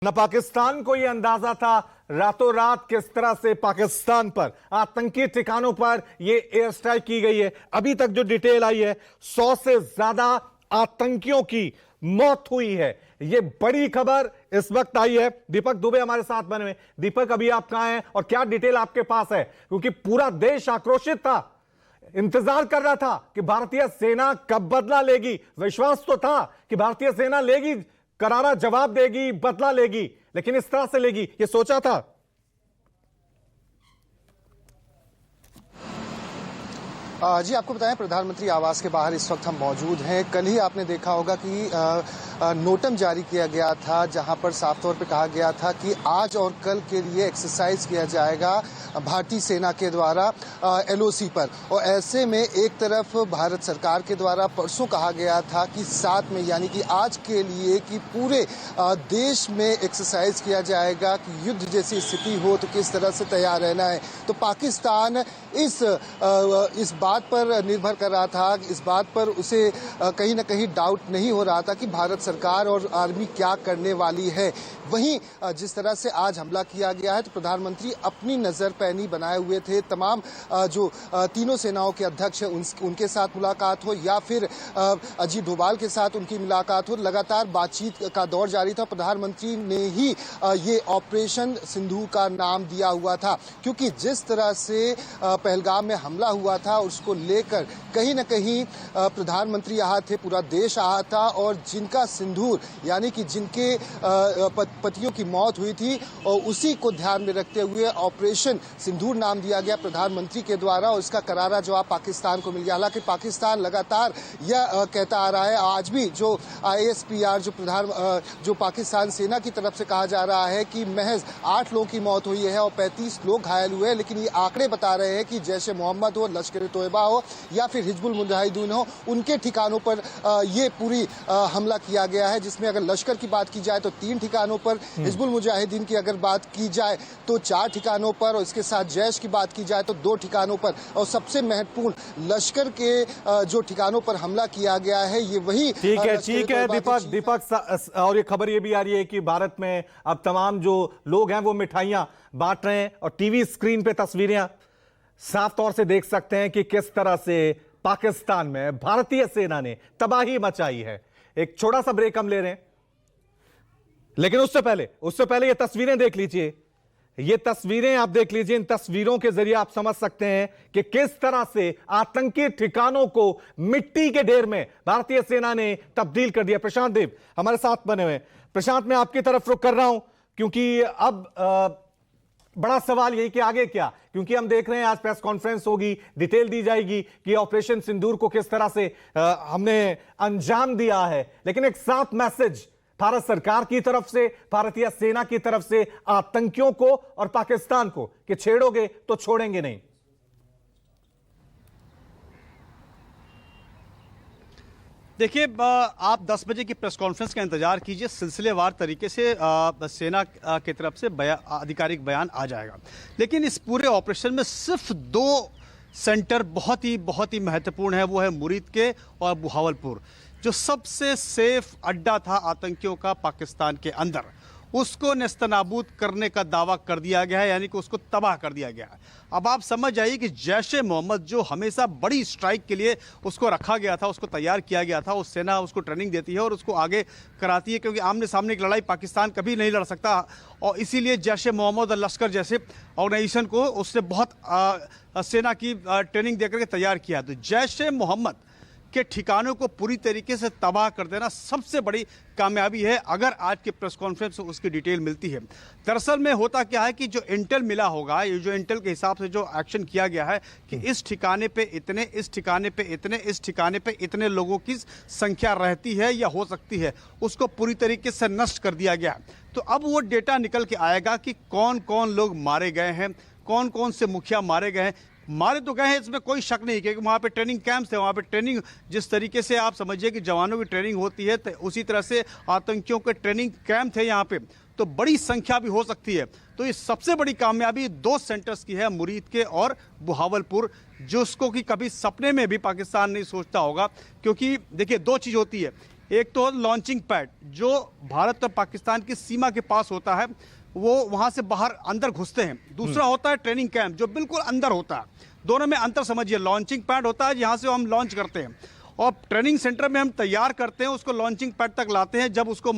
न पाकिस्तान को यह अंदाजा था रातों रात किस तरह से पाकिस्तान पर आतंकी ठिकानों पर यह एयर स्ट्राइक की गई है। अभी तक जो डिटेल आई है 100 से ज्यादा आतंकियों की मौत हुई है। यह बड़ी खबर इस वक्त आई है। दीपक दुबे हमारे साथ बने हुए। दीपक, अभी आप कहां हैं और क्या डिटेल आपके पास है? क्योंकि पूरा देश आक्रोशित था, इंतजार कर रहा था कि भारतीय सेना कब बदला लेगी। विश्वास तो था कि भारतीय सेना लेगी, करारा जवाब देगी, बदला लेगी, लेकिन इस तरह से लेगी ये सोचा था? जी, आपको बताएं, प्रधानमंत्री आवास के बाहर इस वक्त हम मौजूद हैं। कल ही आपने देखा होगा कि नोटम जारी किया गया था, जहां पर साफ तौर पे कहा गया था कि आज और कल के लिए एक्सरसाइज किया जाएगा भारतीय सेना के द्वारा एलओसी पर। और ऐसे में एक तरफ भारत सरकार के द्वारा परसों कहा गया था कि 7 में यानी कि आज के लिए कि पूरे देश में एक्सरसाइज किया जाएगा कि युद्ध जैसी स्थिति हो तो किस तरह से तैयार रहना है। तो पाकिस्तान इस बात पर निर्भर कर रहा था, इस बात पर उसे कहीं ना कहीं डाउट नहीं हो रहा था कि भारत सरकार और आर्मी क्या करने वाली है। वहीं जिस तरह से आज हमला किया गया है तो प्रधानमंत्री अपनी नजर पैनी बनाए हुए थे। तमाम जो तीनों सेनाओं के अध्यक्ष हैं उनके साथ मुलाकात हो या फिर अजीत डोभाल के साथ उनकी मुलाकात हो, लगातार बातचीत का दौर जारी था। प्रधानमंत्री ने ही ये ऑपरेशन सिंदूर का नाम दिया हुआ था, क्योंकि जिस तरह से पहलगाम में हमला हुआ था उसको लेकर कहीं ना कहीं प्रधानमंत्री यहाँ थे, पूरा देश यहाँ था। और जिनका सिंदूर यानी कि जिनके पतियों की मौत हुई थी और उसी को ध्यान में रखते हुए ऑपरेशन सिंदूर नाम दिया गया प्रधानमंत्री के द्वारा, और इसका करारा जवाब पाकिस्तान को मिल गया। हालांकि पाकिस्तान लगातार यह कहता आ रहा है, आज भी जो ISPR जो पाकिस्तान सेना की तरफ से कहा जा रहा है कि महज 8 लोगों की मौत हुई है और 35 लोग घायल हुए हैं। लेकिन ये आंकड़े बता रहे हैं कि जैशे मोहम्मद हो, लश्कर तोयबा हो या फिर हिजबुल मुजाहिदीन हो, उनके ठिकानों पर ये पूरी हमला किया गया है। जिसमें अगर लश्कर की बात की जाए तो 3 ठिकानों पर, हिजबुल मुजाहिदीन की अगर बात की जाए तो 4 ठिकानों पर, और इसके साथ जैश की बात की जाए तो 2 ठिकानों पर। और सबसे महत्वपूर्ण लश्कर के जो ठिकानों पर हमला किया गया है ये वही। ठीक है दीपक, और ये खबर ये भी आ रही है कि भारत में अब तमाम जो लोग हैं वो मिठाइयां बांट रहे हैं और टीवी स्क्रीन पे तस्वीरें साफ तौर से देख सकते हैं कि किस तरह से पाकिस्तान में भारतीय सेना ने तबाही मचाई है। एक छोटा सा ब्रेक हम ले रहे हैं, लेकिन उससे पहले ये तस्वीरें देख लीजिए। ये तस्वीरें आप देख लीजिए। इन तस्वीरों के जरिए आप समझ सकते हैं कि किस तरह से आतंकी ठिकानों को मिट्टी के ढेर में भारतीय सेना ने तब्दील कर दिया। प्रशांत देव हमारे साथ बने हुए। प्रशांत, मैं आपकी तरफ रुख कर रहा हूं क्योंकि अब बड़ा सवाल यही कि आगे क्या, क्योंकि हम देख रहे हैं आज प्रेस कॉन्फ्रेंस होगी, डिटेल दी जाएगी कि ऑपरेशन सिंदूर को किस तरह से हमने अंजाम दिया है। लेकिन एक साफ मैसेज भारत सरकार की तरफ से, भारतीय सेना की तरफ से आतंकियों को और पाकिस्तान को कि छेड़ोगे तो छोड़ेंगे नहीं। देखिए, आप 10 बजे की प्रेस कॉन्फ्रेंस का इंतजार कीजिए। सिलसिलेवार तरीके से सेना की तरफ से आधिकारिक बयान आ जाएगा। लेकिन इस पूरे ऑपरेशन में सिर्फ 2 सेंटर बहुत ही महत्वपूर्ण है। वो है मुरीद के और बहावलपुर, जो सबसे सेफ अड्डा था आतंकियों का पाकिस्तान के अंदर, उसको नेस्तनाबूद करने का दावा कर दिया गया है, यानी कि उसको तबाह कर दिया गया है। अब आप समझ जाइए कि जैशे मोहम्मद जो हमेशा बड़ी स्ट्राइक के लिए उसको रखा गया था, उसको तैयार किया गया था, उस सेना उसको ट्रेनिंग देती है और उसको आगे कराती है, क्योंकि आमने सामने की लड़ाई पाकिस्तान कभी नहीं लड़ सकता। और इसीलिए जैशे मोहम्मद और लश्कर जैसे ऑर्गेनाइजेशन को उसने बहुत सेना की ट्रेनिंग देकर के तैयार किया। तो जैशे मोहम्मद के ठिकानों को पूरी तरीके से तबाह कर देना सबसे बड़ी कामयाबी है, अगर आज के प्रेस कॉन्फ्रेंस में उसकी डिटेल मिलती है। दरअसल में होता क्या है कि जो इंटेल मिला होगा, ये जो इंटेल के हिसाब से जो एक्शन किया गया है कि इस ठिकाने पे इतने, इस ठिकाने पे इतने, इस ठिकाने पे इतने लोगों की संख्या रहती है या हो सकती है, उसको पूरी तरीके से नष्ट कर दिया गया। तो अब वो डेटा निकल के आएगा कि कौन कौन लोग मारे गए हैं, कौन कौन से मुखिया मारे गए हैं। मारे तो गए हैं, इसमें कोई शक नहीं, क्योंकि वहाँ पे ट्रेनिंग कैंप्स थे, वहाँ पे ट्रेनिंग जिस तरीके से आप समझिए कि जवानों की ट्रेनिंग होती है, तो उसी तरह से आतंकियों के ट्रेनिंग कैंप थे यहाँ पे, तो बड़ी संख्या भी हो सकती है। तो ये सबसे बड़ी कामयाबी 2 सेंटर्स की है, मुरीद के और बहावलपुर, जिसको कि कभी सपने में भी पाकिस्तान नहीं सोचता होगा। क्योंकि देखिए 2 चीज़ होती है, एक तो लॉन्चिंग पैड जो भारत और पाकिस्तान की सीमा के पास होता है, वो वहां से बाहर अंदर घुसते हैं। दूसरा होता है ट्रेनिंग कैंप जो बिल्कुल अंदर होता है। दोनों में अंतर समझिए। लॉन्चिंग पैड होता है जहां से हम लॉन्च करते हैं, और ट्रेनिंग सेंटर में हम तैयार करते हैं, उसको लॉन्चिंग पैड तक लाते हैं। जब उसको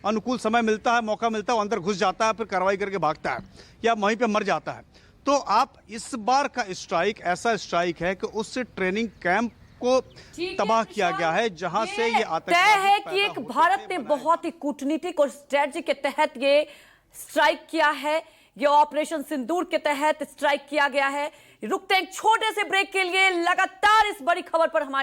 अनुकूल समय मिलता है, मौका मिलता है, वो अंदर घुस जाता है, फिर कार्रवाई करके भागता है या वहीं पे मर जाता है। तो आप इस बार का स्ट्राइक ऐसा स्ट्राइक है कि उससे ट्रेनिंग कैंप को तबाह किया गया है, जहां से ये तय है कि एक भारत ने बहुत ही कूटनीतिक और स्ट्रेटजी के तहत ये स्ट्राइक किया है। ये ऑपरेशन सिंदूर के तहत स्ट्राइक किया गया है। रुकते हैं एक छोटे से ब्रेक के लिए। लगातार इस बड़ी खबर पर हमारी